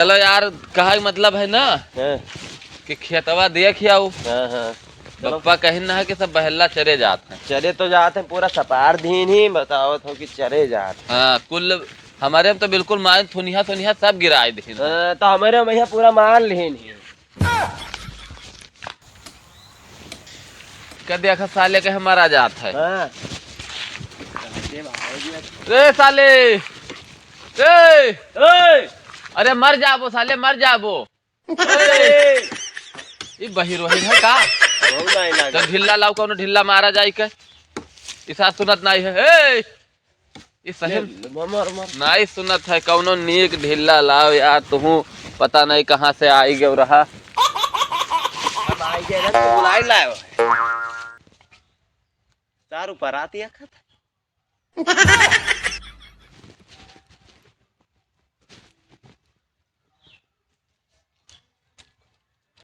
चलो यार, कहा मतलब है ना कि खेतवा देख आओ। पप्पा कहीं ना है कि सब बहला चरे जाते हैं। चरे तो जाते हैं, पूरा सपार दीन ही बताओ तो कि चरे जाते। हाँ, कुल हमारे तो बिल्कुल मान थुनिया थुनिया सब गिराए दीन। तो हमारे भैया पूरा मान लीन ही क्या देखा साले के हमारा जात है। रे साले, रे अरे मर जाबो साले, मर जाबो। ये बहिर वही है का? तो ढिल्ला लाओ, कौन ढिल्ला मारा जाए के इसा सुनत नहीं है। ये सही नहीं सुनत है, कौनो नीक ढिल्ला लाओ यार। तुम पता नहीं कहाँ से आई गए रहा। चार ऊपर आती है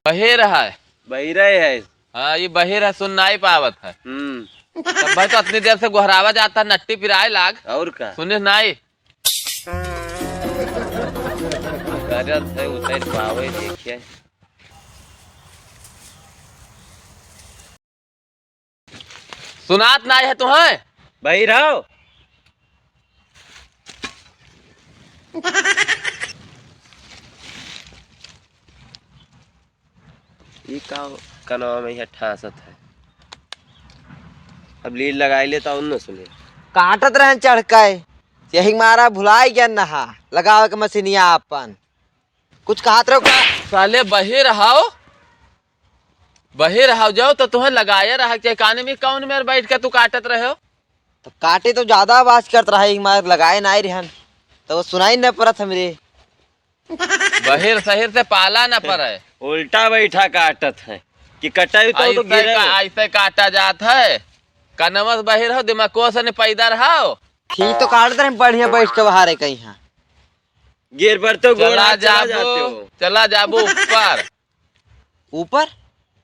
बहेर है, बहिरे है। हाँ ये बहेर है, सुन नहीं पावत है। तब भाई तो इतनी देर से गुहरावा जाता, नट्टी पिराए लाग और का सुने नहीं। उतर पावे देखिए। सुनात नहीं है तुम्हें भाई रहो ये का नाम है ठासत है। अब लीड लगाई ले तो न सुने काटत रहन चढ़काए यही मारा भुलाई गया नहा लगावे के मशीनिया अपन कुछ कहत रहो का साले बहे रहो जाओ तो तुम्हें लगाया रहा क्या काने में कौन मेरे बैठ के तू काटत रहे हो। तो काटे तो ज्यादा आवाज करत रहा एक मार लगाए नहीं रहन तो वो सुनाई न पड़त हमरे। बहिर शहर से पाला न पड़े, उल्टा बैठा काटत है कि कटाई तो गिरे ऐसे काटा जात है। कनमस बहिर हो दिमाग से पैदा रहो। ठीक तो काटते रहे बढ़िया बैठ के बाहर है कहीं यहाँ गिर पर तो चला जाबो ऊपर ऊपर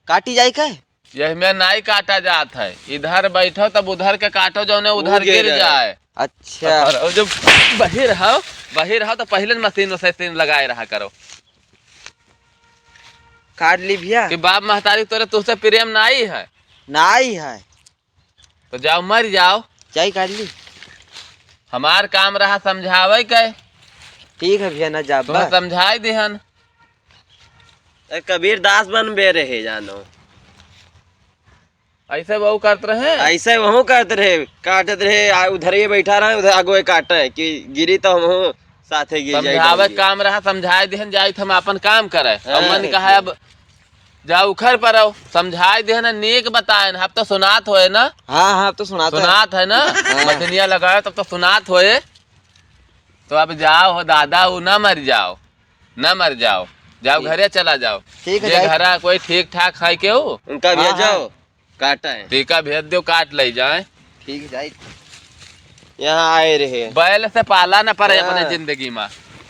काटी जाए का यही में नहीं काटा जात है। इधर बैठो तब उधर के काटो जो उधर गिर जाए। अच्छा और जब बहिर हो तो पहले मशीन से लगाए रहा करो। काट ली भैया कि बाप महतारी तोरे तुझसे प्रेम नहीं है, नहीं है तो जाओ मर जाओ। चाय काट ली हमार काम रहा समझावे के। ठीक है भैया न जा तुम्हें समझाई दिहन। कबीर दास बन बे रहे जानो ऐसे बहु करते रहे, ऐसे वह करते रहे काटत रहे। उधर ही बैठा रहा उधर आगो काटे है कि गिरी तो हम साथे गिर जाए। समझावे काम रहा समझाई दिहन जाई हम अपन काम करे। और मन कहा अब जाओ उखर पर आओ समझाई दिहन नीक बताए। अब तो सुनात होए ना। हाँ हाँ तो सुनात है ना। मछलियाँ लगाए तब तो सुनात होए। तो अब जाओ हो दादा वो न मर जाओ, न मर जाओ, जाओ घरे चला जाओ। ठीक है घरा कोई ठीक ठाक है के हो उनका भेज जाओ काटा है टीका भेज दो काट ले जाए। ठीक है यहाँ आए रहे। बैल से पाला न पड़े अपने जिंदगी में।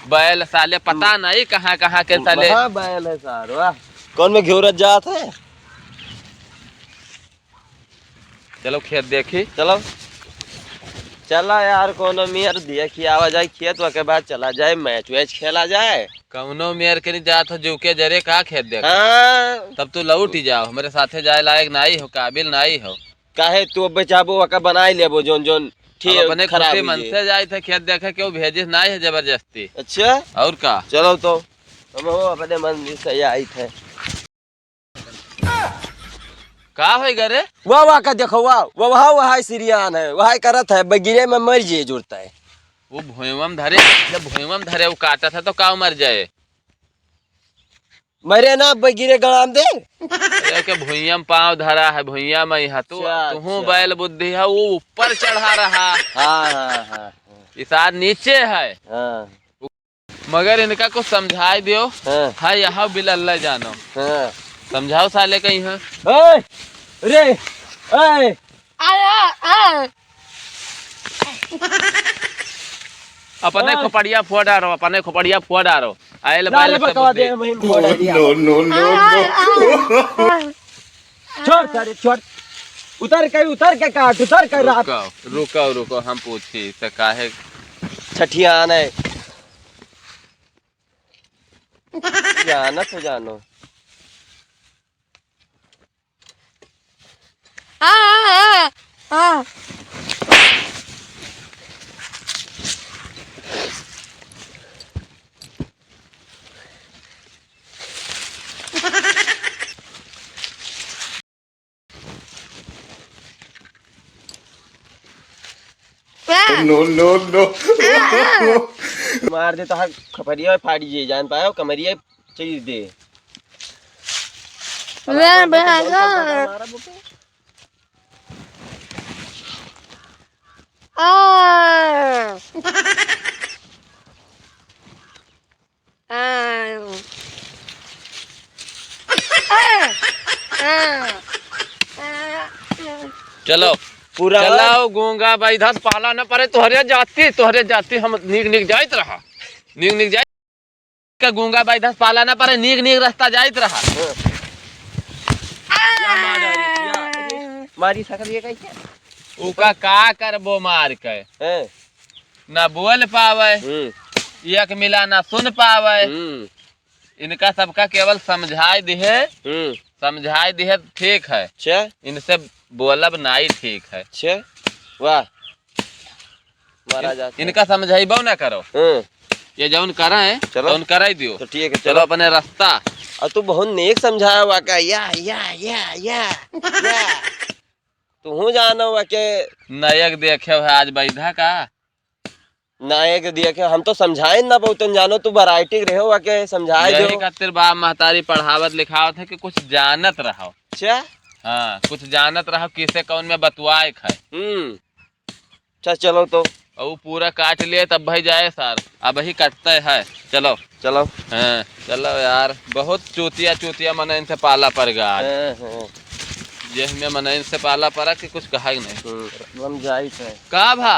बैल साले पता नहीं कहाँ कहाँ के साले बैल है सारो कौन में घेरत जात है। चलो खेत देखी चलो चला यार कोनो मेयर देखी आवा जाए खेत के बाद चला जाए मैच वैच खेला जाए। कौनो मेयर के नहीं जात हो जुके जरे का खेत देख। तब तू लौट ही जाओ, हमारे साथे जाए लायक नहीं हो, काबिल नहीं हो। काहे तू बचाबो वका बनाई लेबो जोन जोन ठीक अपने खुशी मन से जाए थे खेत देखे क्यों भेजे नहीं है जबरदस्ती। अच्छा और का चलो तो हम अपने मन से आई थे। का हो गरे वाह का देखो वाह सिरियान है वह करत है बगिरे में मर जाए जुड़ता है। वो भूमम धरे जब भूमम धरे वो काटा था तो का मर जाए। मरे ना बगिरे गड़ाम दे के भूइयम पाँव धरा है भूइया में यहाँ तू बैल बुद्धि है वो ऊपर चढ़ा रहा। हाँ इस आद नीचे है। मगर इनका कुछ समझाई दियो है यहाँ बिल्ला जानो। समझाओ साले कहीं है रे अपने खोपड़िया फोड़ डारो, अपने खोपड़िया फोड़ डारो। आयल बाल छोड़ उतर के काट उतर के रात। रुको हम पूछी से काहे छठियान है जाना तो जानो। मार दे तो हर खपरिया फाड़ी जे जान पायो कमरिया चीज दे। चलो पूरा चलाओ गूंगा भाई धस पाला न पड़े तोहरे जाती हम नीक जाइत रहा नीक जाइत का गूंगा भाई धस पाला न पड़े नीक रास्ता जाइत रहा। मारी सकल ये कैसे उका का करबो मार के हैं ना बोल पावे एक मिला ना सुन पावे। इनका सबका केवल समझाई दिहे ठीक है। अच्छा इनसे बोलब नहीं ठीक है। अच्छा वाह मारा जाता इनका समझाइबो ना करो। ये जौन करा है जौन कराई दियो तो ठीक है चलो अपने रास्ता। और तू बहुत नेक समझाया हुआ का या तू जानो हुआ के नायक देखे है आज बैधा का नायक देखे हम तो समझाए ना बहुत जानो तू वैरायटी रहे हुआ के समझाए यही खातिर बाप महतारी पढ़ावत लिखावत है कि कुछ जानत रहो। अच्छा हाँ कुछ जानत रहो किसे कौन में बतवाए है। अच्छा चलो तो और पूरा काट लिए तब भाई जाए सर अब ही कटता है। चलो चलो हाँ चलो यार बहुत चूतिया मन इनसे पाला पड़ गया जिसमें मन इनसे पाला पड़ा कि कुछ कहा ही नहीं। हम जाई थे का भा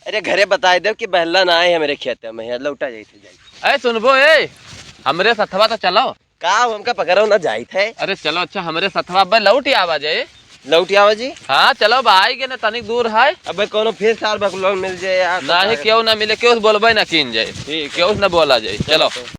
अरे घरे बताए दो कि बहला ना आए है मेरे खेत में लौटा जाई ए सुनबो ए हमरे सथवा तो चलो का हमका पकड़ो ना जाई थे। अरे चलो अच्छा हमरे सथवा अब लौट आवा जाए लौटी आवा जी हाँ चलो भाई के ना तनिक दूर है। अब कोनो फिर साल बकलोग मिल जाए ना ही क्यों ना मिले क्यों बोलबे ना कीन जाए क्यों ना बोला जाए। चलो।